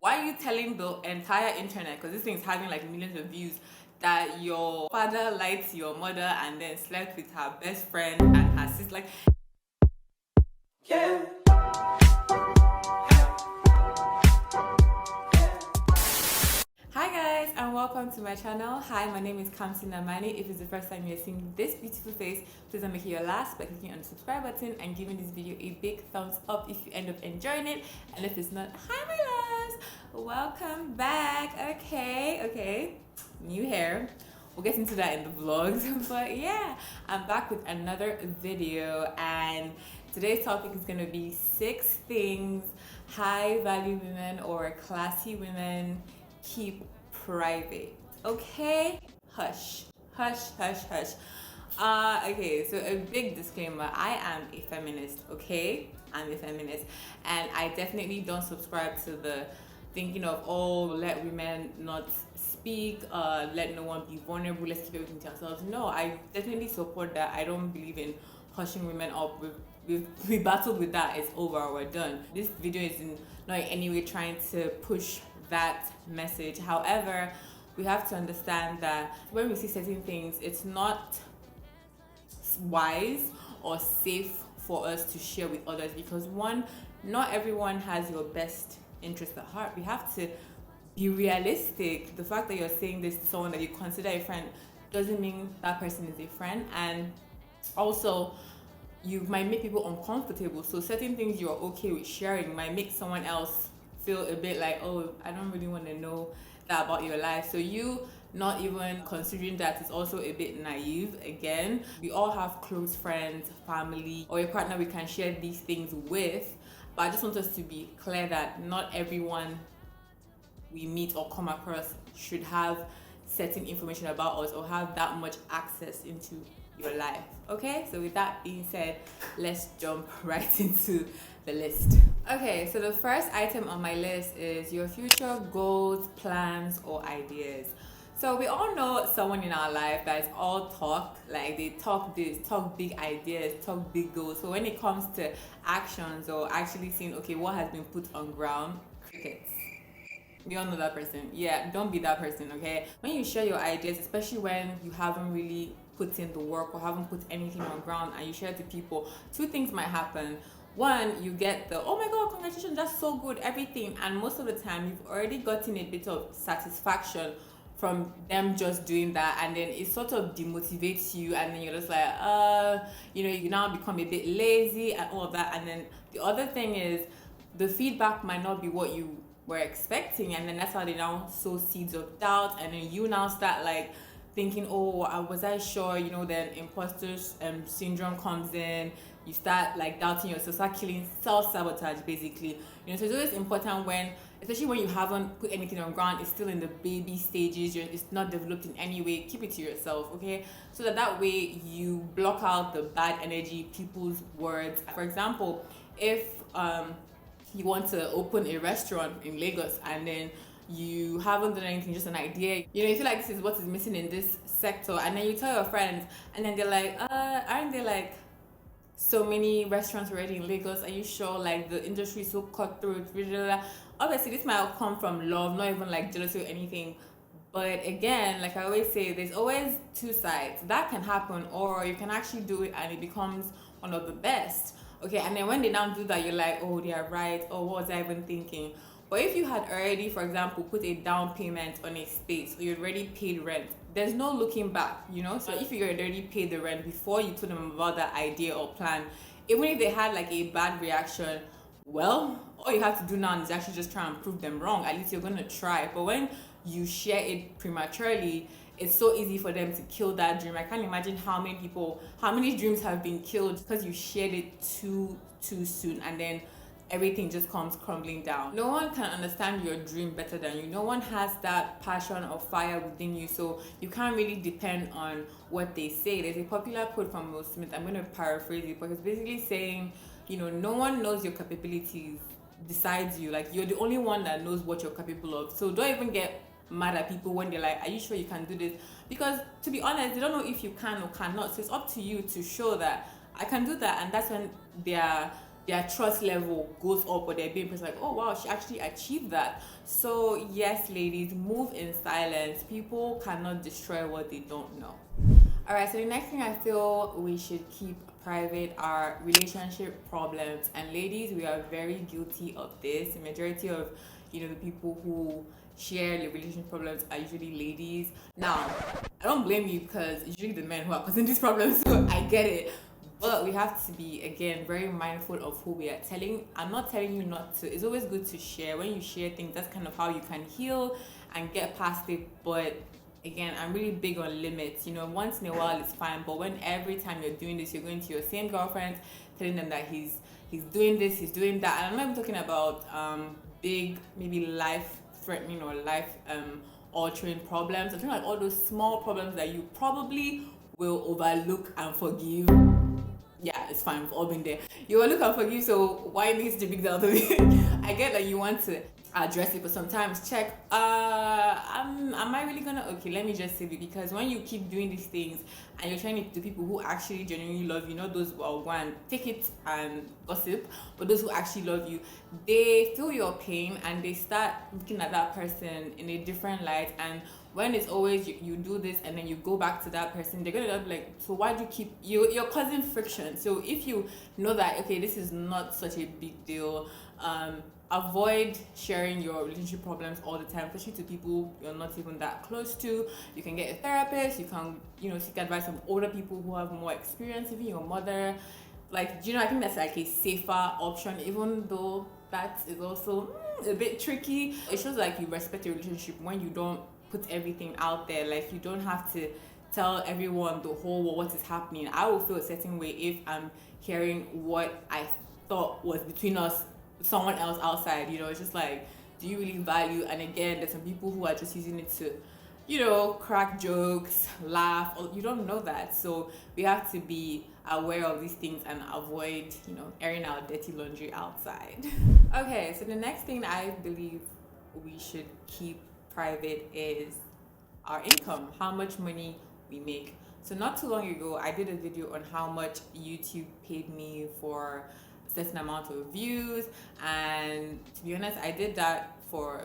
Why are you telling the entire internet, because this thing is having like millions of views, that your father lied to your mother and then slept with her best friend and her sister? Like, yeah. Hi guys and welcome to my channel. Hi, my name is kamsinnamani. If it's the first time you're seeing this beautiful face, please don't make it your last by clicking on the subscribe button and giving this video a big thumbs up if you end up enjoying it. And if it's not, hi my loves, welcome back. Okay, new hair, we'll get into that in the vlogs. But yeah, I'm back with another video, and today's topic is going to be 6 things high value women or classy women keep private. Okay, hush. Okay, so a big disclaimer: I am a feminist. Okay, I'm a feminist, and I definitely don't subscribe to the thinking of, oh, let women not speak, let no one be vulnerable, let's keep everything to ourselves. No, I definitely support that. I don't believe in hushing women up. We battled with that. It's over, we're done. This video is not in any way trying to push that message. However, we have to understand that when we see certain things, it's not wise or safe for us to share with others, because one, not everyone has your best interest at heart. We have to be realistic. The fact that you're saying this to someone that you consider a friend doesn't mean that person is a friend, and also you might make people uncomfortable. So certain things you're okay with sharing might make someone else feel a bit like, oh, I don't really want to know that about your life. So you not even considering that is also a bit naive. Again, we all have close friends, family, or a partner we can share these things with. But I just want us to be clear that not everyone we meet or come across should have certain information about us or have that much access into your life. Okay, so with that being said, let's jump right into the list. Okay, so the first item on my list is your future goals, plans, or ideas. So we all know someone in our life that is all talk, like they talk this, talk big ideas, talk big goals. So when it comes to actions or actually seeing, okay, what has been put on ground, crickets. We all know that person. Yeah, don't be that person, okay? When you share your ideas, especially when you haven't really put in the work or haven't put anything on ground and you share it to people, 2 things might happen. One, you get the, oh my god, congratulations, that's so good, everything. And most of the time, you've already gotten a bit of satisfaction from them just doing that, and then it sort of demotivates you, and then you're just like, you now become a bit lazy and all of that. And then the other thing is, the feedback might not be what you were expecting, and then that's how they now sow seeds of doubt, and then you now start like thinking, oh, was I sure? Then imposter syndrome comes in. You start like doubting yourself, start killing, self-sabotage basically. So it's always important when, especially when you haven't put anything on ground, it's still in the baby stages, it's not developed in any way, keep it to yourself, okay? So that way you block out the bad energy, people's words. For example, if you want to open a restaurant in Lagos and then you haven't done anything, just an idea, you feel like this is what is missing in this sector, and then you tell your friends and then they're like, aren't there like so many restaurants already in Lagos? Are you sure? Like, the industry is so cutthroat. Obviously this might come from love, not even like jealousy or anything. But again, like I always say, there's always 2 sides. That can happen, or you can actually do it and it becomes one of the best. Okay, and then when they now do that, you're like, oh, they are right. Oh, what was I even thinking? But if you had already, for example, put a down payment on a space, or you already paid rent, there's no looking back, So if you already paid the rent before you told them about that idea or plan, even if they had like a bad reaction, well, all you have to do now is actually just try and prove them wrong. At least you're going to try. But when you share it prematurely, it's so easy for them to kill that dream. I can't imagine how many dreams have been killed because you shared it too soon, and then everything just comes crumbling down. No one can understand your dream better than you. No one has that passion or fire within you, so you can't really depend on what they say. There's a popular quote from Will Smith. I'm going to paraphrase it, but it's basically saying, no one knows your capabilities besides you. Like, you're the only one that knows what you're capable of. So don't even get mad at people when they're like, are you sure you can do this? Because to be honest, they don't know if you can or cannot. So it's up to you to show that I can do that, and that's when they are their trust level goes up, or they're being impressed, like, oh wow, she actually achieved that. So yes, ladies, move in silence. People cannot destroy what they don't know. All right, so the next thing I feel we should keep private are relationship problems. And ladies, we are very guilty of this. The majority of, the people who share the relationship problems are usually ladies. Now, I don't blame you, because it's usually the men who are causing these problems, so I get it. But we have to be, again, very mindful of who we are telling. I'm not telling you not to. It's always good to share. When you share things, that's kind of how you can heal and get past it. But again, I'm really big on limits. Once in a while it's fine, but when every time you're doing this, you're going to your same girlfriend, telling them that he's doing this, he's doing that. And I'm not even talking about big, maybe life-threatening or life altering problems. I'm talking like all those small problems that you probably will overlook and forgive. Yeah, it's fine. We've all been there. You will look and forgive, so why make such a big deal out of it? I get that you want to address it, but sometimes check, am I really gonna, okay, let me just save it. Because when you keep doing these things and you're trying it to people who actually genuinely love you, not those who are one, take it and gossip, but those who actually love you, they feel your pain and they start looking at that person in a different light. And when it's always you do this and then you go back to that person, they're gonna be like, so why do you keep, you're causing friction. So if you know that, okay, this is not such a big deal, avoid sharing your relationship problems all the time, especially to people you're not even that close to. You can get a therapist, you can, seek advice from older people who have more experience, even your mother. Like, I think that's like a safer option, even though that is also a bit tricky. It shows like you respect your relationship when you don't put everything out there. Like, you don't have to tell everyone, the whole world, what is happening. I will feel a certain way if I'm hearing what I thought was between us, someone else outside. It's just like, do you really value? And again, there's some people who are just using it to, crack jokes, laugh, or you don't know that. So we have to be aware of these things and avoid, airing our dirty laundry outside. Okay, so the next thing I believe we should keep private is our income, how much money we make. So not too long ago, I did a video on how much YouTube paid me for certain amount of views, and to be honest, I did that for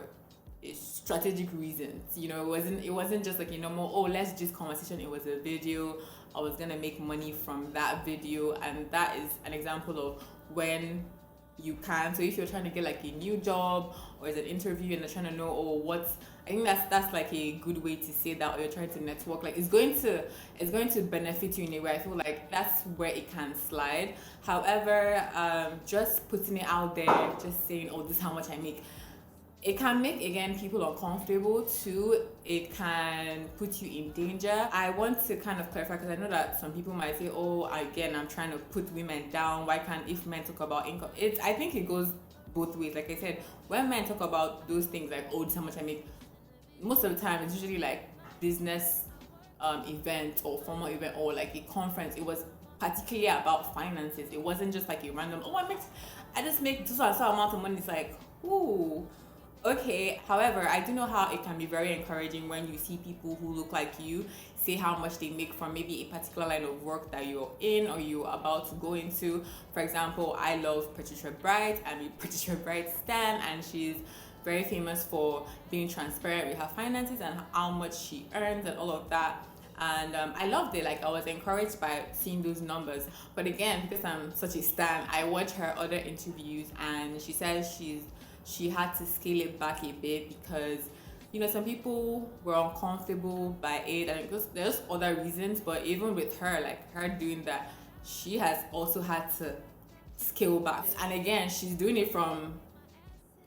strategic reasons. It wasn't just like a normal, oh, let's just conversation. It was a video. I was gonna make money from that video, and that is an example of when you can. So if you're trying to get like a new job or it's an interview and they're trying to know, I think that's like a good way to say that, or you're trying to network. Like, it's going to benefit you in a way. I feel like that's where it can slide. However, just putting it out there, just saying, oh, this is how much I make, it can make, again, people uncomfortable too. It can put you in danger. I want to kind of clarify, because I know that some people might say, oh, again, I'm trying to put women down. Why can't, if men talk about income? I think it goes both ways. Like I said, when men talk about those things like, oh, this is how much I make, most of the time it's usually like business event or formal event or like a conference. It was particularly about finances. It wasn't just like a random, oh, I just make so amount of money. It's like, ooh, okay. However, I do know how it can be very encouraging when you see people who look like you say how much they make from maybe a particular line of work that you're in or you're about to go into. For example, I love Patricia Bright. I'm a Patricia Bright stan, and she's very famous for being transparent with her finances and how much she earns and all of that. And I loved it. Like, I was encouraged by seeing those numbers. But again, because I'm such a stan, I watch her other interviews, and she says she had to scale it back a bit because some people were uncomfortable by it, and there's other reasons. But even with her, like her doing that, she has also had to scale back. And again, she's doing it from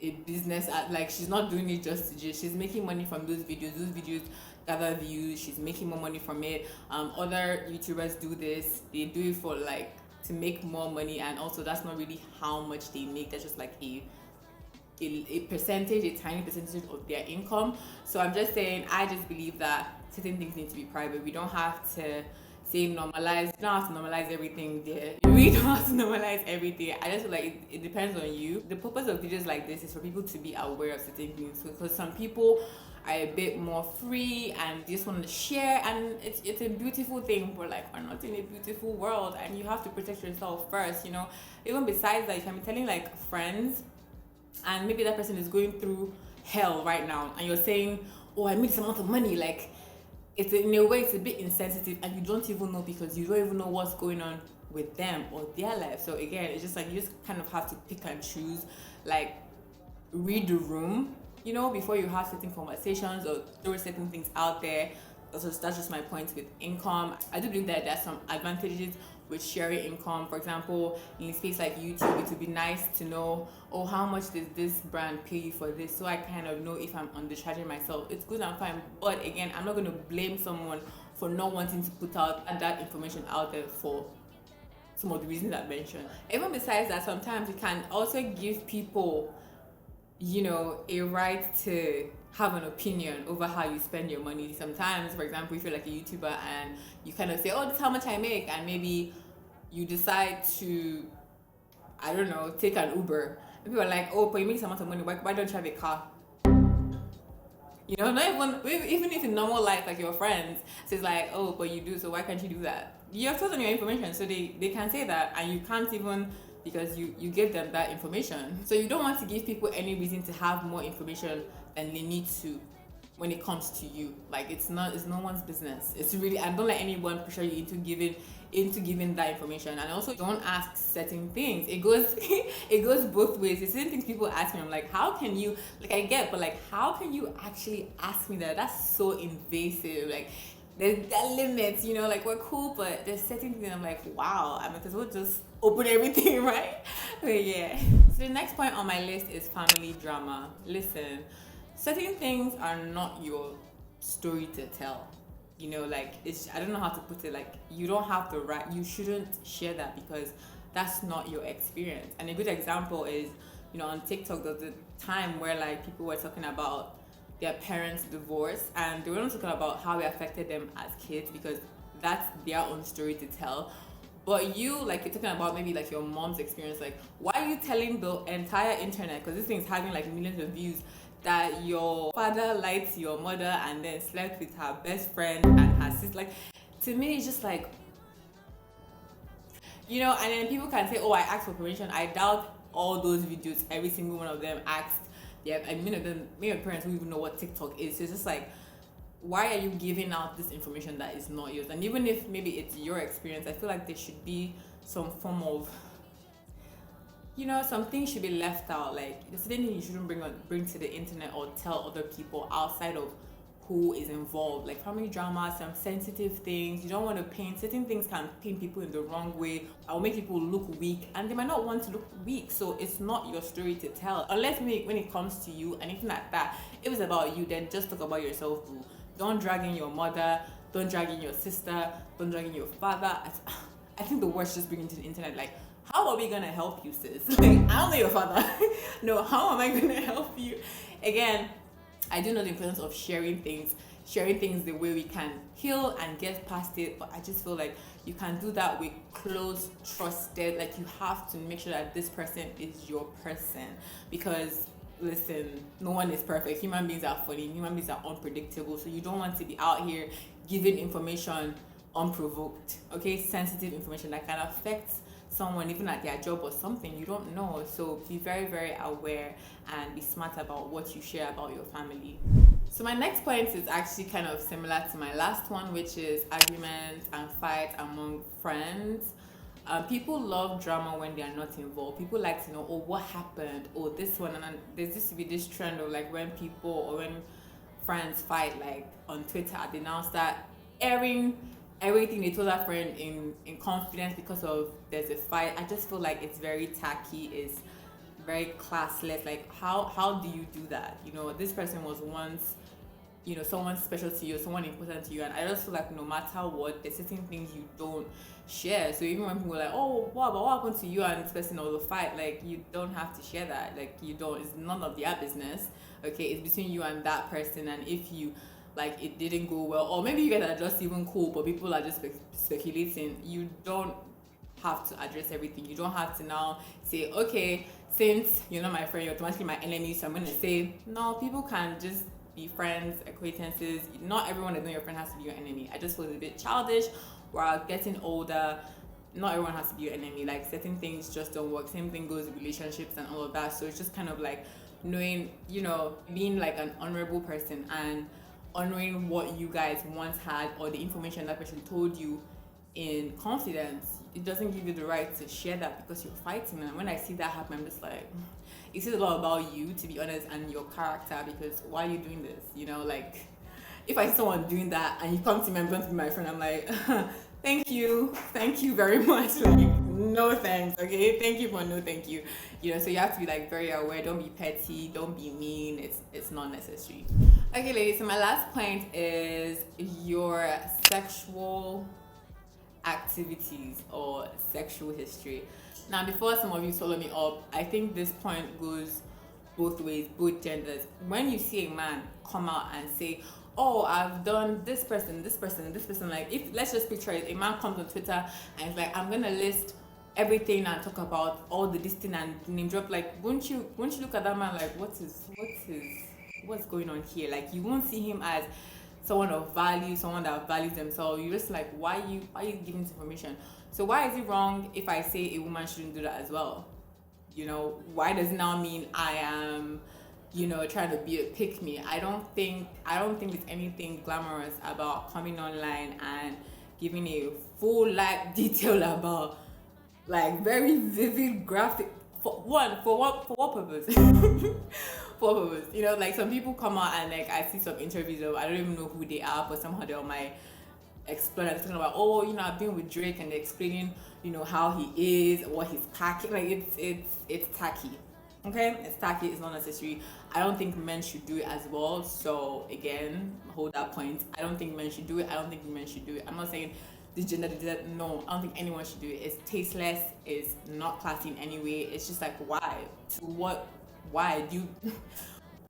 a business, like she's not doing it she's making money from those videos gather views, she's making more money from it. Other YouTubers do this, they do it for like to make more money, and also that's not really how much they make. That's just like a percentage, a tiny percentage of their income. So I'm just saying, I just believe that certain things need to be private. We don't have to say normalize. You don't have to normalize everything there. You really don't have to normalize everything. I just feel like it depends on you. The purpose of videos like this is for people to be aware of certain things, because some people are a bit more free and just want to share, and it's a beautiful thing, but like we're not in a beautiful world, and you have to protect yourself first, you know. Even besides that, you can be telling like friends, and maybe that person is going through hell right now, and you're saying, oh, I made this amount of money, like it's in a way it's a bit insensitive, and you don't even know, because you don't even know what's going on with them or their life. So again, it's just like you just kind of have to pick and choose, like read the room, you know, before you have certain conversations or throw certain things out there. That's just my point with income. I do believe that there's some advantages with sharing income. For example, in a space like YouTube, it would be nice to know, oh, how much does this brand pay you for this, so I kind of know if I'm undercharging myself. It's good and fine, but again, I'm not going to blame someone for not wanting to put out that information out there for some of the reasons I mentioned. Even besides that, sometimes it can also give people, you know, a right to have an opinion over how you spend your money. Sometimes, for example, if you're like a YouTuber and you kind of say, oh, this is how much I make, and maybe you decide to, I don't know, take an Uber. And people are like, oh, but you make this amount of money, why don't you have a car? You know, not even if in normal life, like your friends says like, oh, but you do, so why can't you do that? You have told them your information, so they can say that, and you can't even, because you give them that information. So you don't want to give people any reason to have more information than they need to when it comes to you. Like it's no one's business. It's really, and don't let anyone pressure you into giving that information. And also don't ask certain things. It goes both ways. There's certain things people ask me, I'm like, how can you, like I get, but like how can you actually ask me that? That's so invasive. Like there's that limits, you know, like we're cool, but there's certain things I'm like, wow, I mean, because we'll just open everything, right? But yeah. So the next point on my list is family drama. Listen, certain things are not your story to tell. You know, like I don't know how to put it, like you don't have the right, you shouldn't share that, because that's not your experience. And a good example is, you know, on TikTok there's a time where like people were talking about their parents' divorce, and they were not talking about how it affected them as kids, because that's their own story to tell. But you, like, you're talking about maybe like your mom's experience. Like, why are you telling the entire internet, because this thing's having like millions of views, that your father lied to your mother and then slept with her best friend and her sister? Like, to me, it's just like, you know. And then people can say, oh, I asked for permission. I doubt all those videos, every single one of them asked. Yeah, I mean, maybe parents who even know what TikTok is. So it's just like, why are you giving out this information that is not yours? And even if maybe it's your experience, I feel like there should be some form of, you know, some things should be left out. Like there's certain things you shouldn't bring to the internet or tell other people outside of who is involved. Like family drama, some sensitive things. You don't want to paint, certain things can paint people in the wrong way or make people look weak, and they might not want to look weak. So it's not your story to tell, unless maybe when it comes to you and anything like that, if it's about you, then just talk about yourself, boo. Don't drag in your mother, don't drag in your sister, don't drag in your father. I think the worst just bringing to the internet, like, how are we gonna help you, sis? Like, I don't know your father. No, how am I gonna help you? Again, I do know the importance of sharing things the way we can heal and get past it, but I just feel like you can do that with close, trusted, like you have to make sure that this person is your person, because listen, no one is perfect. Human beings are funny, human beings are unpredictable, so you don't want to be out here giving information unprovoked, okay? Sensitive information that can affect someone even at their job or something, you don't know. So be very, very aware and be smart about what you share about your family. So my next point is actually kind of similar to my last one, which is arguments and fights among friends. People love drama when they are not involved. People like to know, oh, what happened, oh, this one. And then there's used to be this trend of like when people or when friends fight, like on Twitter, they now start airing everything they told their friend in confidence because of there's a fight. I just feel like it's very tacky, it's very classless. Like how do you do that? You know, this person was once, you know, someone special to you, someone important to you, and I just feel like no matter what, there's certain things you don't share. So even when people are like, oh, what happened to you and this person or the fight, like you don't have to share that. Like you don't, it's none of their business. Okay, it's between you and that person. And if you like it didn't go well, or maybe you guys are just even cool but people are just speculating, you don't have to address everything. You don't have to now say, okay, since you're not my friend, you're automatically my enemy, so I'm gonna say no. People can just be friends, acquaintances. Not everyone that's not your friend has to be your enemy. I just feel it's a bit childish. While getting older, not everyone has to be your enemy. Like certain things just don't work. Same thing goes with relationships and all of that. So it's just kind of like knowing, you know, being like an honorable person and honoring what you guys once had, or the information that person told you in confidence. It doesn't give you the right to share that because you're fighting. And when I see that happen, I'm just like, it says a lot about you, to be honest, and your character. Because why are you doing this? You know, like if I see someone doing that and you come to me and want to be my friend, I'm like, thank you very much. Like, no thanks. Okay, thank you for no thank you. You know, so you have to be like very aware. Don't be petty, don't be mean. It's not necessary. Okay, ladies, so my last point is your sexual activities or sexual history. Now, before some of you follow me up, I think this point goes both ways, both genders. When you see a man come out and say, oh, I've done this person, like, if, let's just picture it, a man comes on Twitter and it's like, I'm gonna list everything and talk about all the this thing and name drop, like, won't you look at that man like, what's going on here? Like, you won't see him as someone of value, someone that values themselves. You're just like, why are you giving this information? So why is it wrong if I say a woman shouldn't do that as well? You know, why does it now mean I am, you know, trying to be a pick me? I don't think there's anything glamorous about coming online and giving a full life detail about, like, very vivid graphic. For what purpose? For what purpose? You know, like, some people come out and, like, I see some interviews of, I don't even know who they are, but somehow they're on my explain, talking about, oh, you know, I've been with Drake, and they're explaining, you know, how he is, what he's packing. Like, it's tacky. Okay, it's tacky. It's not necessary. I don't think men should do it as well. So again, hold that point. I don't think men should do it. I don't think women should do it. I'm not saying this gender did that. No, I don't think anyone should do it. It's tasteless. It's not classy in any way. It's just like, why? To what? Why do you?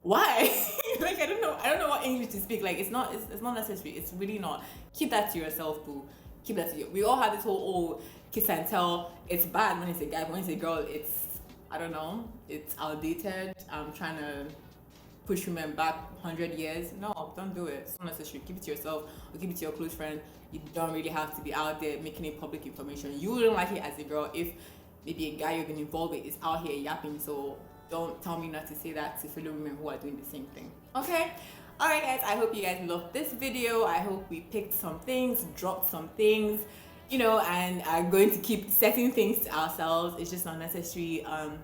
Why? Like, I don't know what English to speak. Like, it's not necessary. It's really not. Keep that to yourself, boo. Keep that to you. We all have this whole, kiss and tell. It's bad when it's a guy. When it's a girl, it's, I don't know, it's outdated. I'm trying to push women back 100 years. No, don't do it. It's not necessary. Keep it to yourself, or keep it to your close friend. You don't really have to be out there making it public information. You wouldn't like it as a girl if maybe a guy you've been involved with is out here yapping. So don't tell me not to say that to fellow women who are doing the same thing. Okay? Alright, guys, I hope you guys loved this video. I hope we picked some things, dropped some things, you know, and are going to keep setting things to ourselves. It's just not necessary. I'm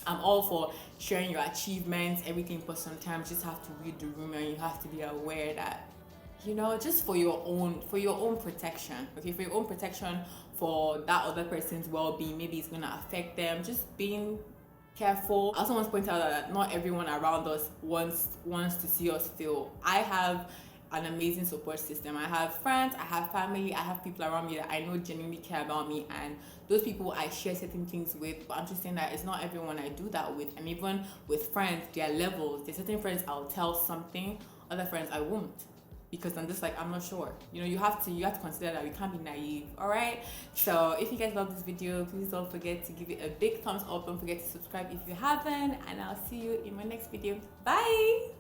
all for sharing your achievements, everything, but sometimes you just have to read the room, and you have to be aware that, you know, just for your own protection, okay, for your own protection, for that other person's well-being, maybe it's gonna affect them, just being careful. I also want to point out that not everyone around us wants to see us fail. I have an amazing support system. I have friends, I have family, I have people around me that I know genuinely care about me, and those people I share certain things with. But I'm just saying that it's not everyone I do that with. And even with friends, there are levels. There's certain friends I'll tell something, other friends I won't, because I'm just like, I'm not sure. You know, you have to consider that we can't be naive. All right, so if you guys love this video, please don't forget to give it a big thumbs up. Don't forget to subscribe if you haven't, and I'll see you in my next video. Bye.